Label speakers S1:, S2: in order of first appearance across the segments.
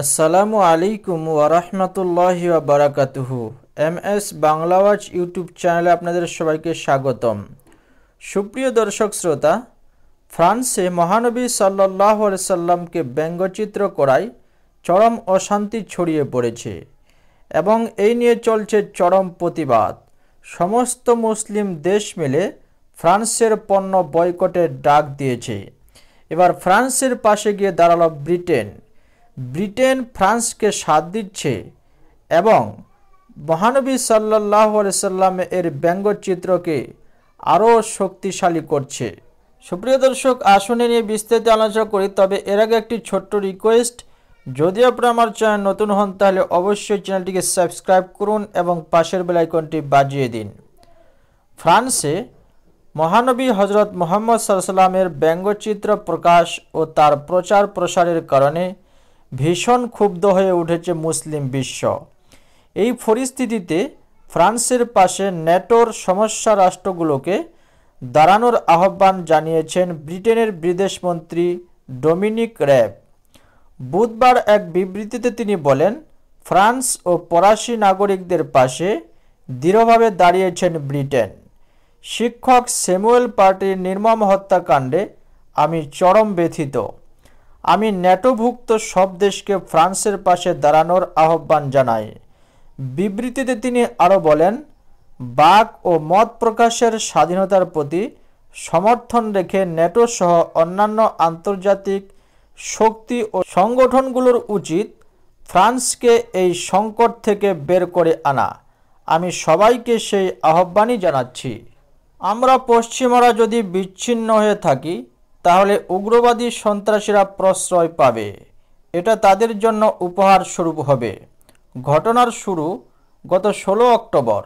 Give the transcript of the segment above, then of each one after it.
S1: আসসালামু আলাইকুম ওয়ারাহমাতুল্লাহি ওয়া বারাকাতুহু। এমএস বাংলা ওয়াচ ইউটিউব চ্যানেলে আপনাদের সবাইকে স্বাগতম। সুপ্রিয় দর্শক শ্রোতা, ফ্রান্সে মহানবী সাল্লাল্লাহু আলাইহি সাল্লামকে ব্যঙ্গচিত্র করায় চরম অশান্তি ছড়িয়ে পড়েছে এবং এই নিয়ে চলছে চরম প্রতিবাদ। সমস্ত মুসলিম দেশ মিলে ফ্রান্সের পণ্য বয়কটের ডাক দিয়েছে। এবার ফ্রান্সের পাশে গিয়ে দাঁড়ালো ব্রিটেন ফ্রান্সকে সাথ দিচ্ছে এবং মহানবী সাল্লাল্লাহু আলাইহি সাল্লাম এর ব্যঙ্গচিত্রকে আরও শক্তিশালী করছে। সুপ্রিয় দর্শক, আসুন নিয়ে বিস্তারিত আলোচনা করি। তবে এর আগে একটি ছোট্ট রিকোয়েস্ট, যদি আপনারা আমার চ্যানেল নতুন হন তাহলে অবশ্যই চ্যানেলটিকে সাবস্ক্রাইব করুন এবং পাশের বেল আইকনটি বাজিয়ে দিন। ফ্রান্সে মহানবী হজরত মুহাম্মদ সাল্লাল্লাহু আলাইহি সাল্লামের ব্যঙ্গচিত্র প্রকাশ ও তার প্রচার প্রসারের কারণে ভীষণ ক্ষুব্ধ হয়ে উঠেছে মুসলিম বিশ্ব। এই পরিস্থিতিতে ফ্রান্সের পাশে ন্যাটোর সমস্যা রাষ্ট্রগুলোকে দাঁড়ানোর আহ্বান জানিয়েছেন ব্রিটেনের বিদেশমন্ত্রী ডমিনিক র্যাব। বুধবার এক বিবৃতিতে তিনি বলেন, ফ্রান্স ও ফরাসি নাগরিকদের পাশে দৃঢ়ভাবে দাঁড়িয়েছেন ব্রিটেন। শিক্ষক স্যামুয়েল পার্টির নির্মম হত্যাকাণ্ডে আমি চরম ব্যথিত। আমি ন্যাটোভুক্ত সব দেশকে ফ্রান্সের পাশে দাঁড়ানোর আহ্বান জানাই। বিবৃতিতে তিনি আরও বলেন, বাক ও মত প্রকাশের স্বাধীনতার প্রতি সমর্থন রেখে ন্যাটো সহ অন্যান্য আন্তর্জাতিক শক্তি ও সংগঠনগুলোর উচিত ফ্রান্সকে এই সংকট থেকে বের করে আনা। আমি সবাইকে সেই আহ্বানই জানাচ্ছি। আমরা পশ্চিমারা যদি বিচ্ছিন্ন হয়ে থাকি তাহলে উগ্রবাদী সন্ত্রাসীরা প্রশ্রয় পাবে। এটা তাদের জন্য উপহার স্বরূপ হবে। ঘটনার শুরু গত 16 অক্টোবর।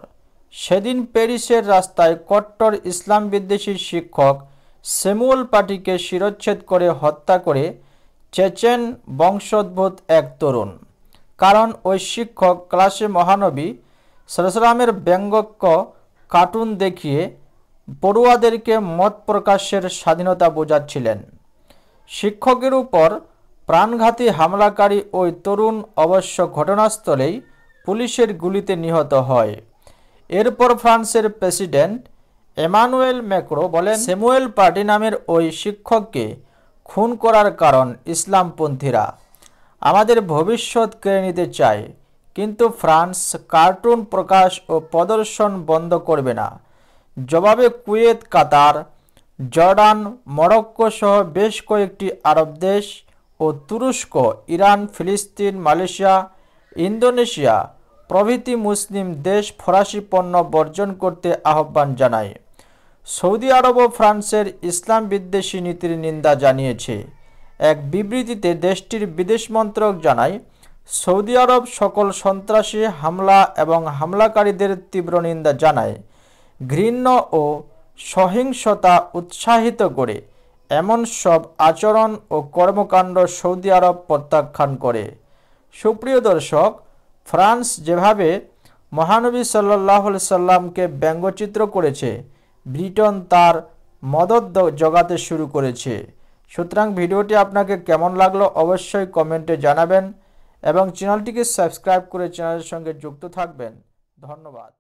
S1: সেদিন প্যারিসের রাস্তায় কট্টর ইসলাম বিদ্বেষী শিক্ষক স্যামুয়েল পার্টিকে শিরচ্ছেদ করে হত্যা করে চেচেন বংশোদ্ভূত এক তরুণ। কারণ ওই শিক্ষক ক্লাসে মহানবী সাল্লাল্লাহু আলাইহি সাল্লামের ব্যঙ্গক কার্টুন দেখিয়ে পড়ুয়াদেরকে মত প্রকাশের স্বাধীনতা বোঝাচ্ছিলেন। শিক্ষকের উপর প্রাণঘাতী হামলাকারী ওই তরুণ অবশ্য ঘটনাস্থলেই পুলিশের গুলিতে নিহত হয়। এরপর ফ্রান্সের প্রেসিডেন্ট এমানুয়েল ম্যাক্রো বলেন, স্যামুয়েল পার্টি নামের ওই শিক্ষককে খুন করার কারণ ইসলামপন্থীরা। আমাদের ভবিষ্যৎ কেড়ে নিতে চায়, কিন্তু ফ্রান্স কার্টুন প্রকাশ ও প্রদর্শন বন্ধ করবে না। জবাবে কুয়েত, কাতার, জর্ডান, মরক্কো সহ বেশ কয়েকটি আরব দেশ ও তুরস্ক, ইরান, ফিলিস্তিন, মালয়েশিয়া, ইন্দোনেশিয়া প্রভৃতি মুসলিম দেশ ফরাসি পণ্য বর্জন করতে আহ্বান জানায়। সৌদি আরবও ফ্রান্সের ইসলাম বিদ্বেষী নীতির নিন্দা জানিয়েছে। এক বিবৃতিতে দেশটির বিদেশ মন্ত্রক জানায়, সৌদি আরব সকল সন্ত্রাসী হামলা এবং হামলাকারীদের তীব্র নিন্দা জানায়। ঘৃণ্য ও সহিংসতা উৎসাহিত করে এমন সব আচরণ ও কর্মকাণ্ড সৌদি আরব প্রত্যাখ্যান করে। সুপ্রিয় দর্শক, ফ্রান্স যেভাবে মহানবী সাল্লাল্লাহু আলাইহি সাল্লামকে ব্যঙ্গচিত্র করেছে, ব্রিটেন তার মদত জোগাতে শুরু করেছে। সুতরাং ভিডিওটি আপনাকে কেমন লাগলো অবশ্যই কমেন্টে জানাবেন এবং চ্যানেলটিকে সাবস্ক্রাইব করে চ্যানেলের সঙ্গে যুক্ত থাকবেন। ধন্যবাদ।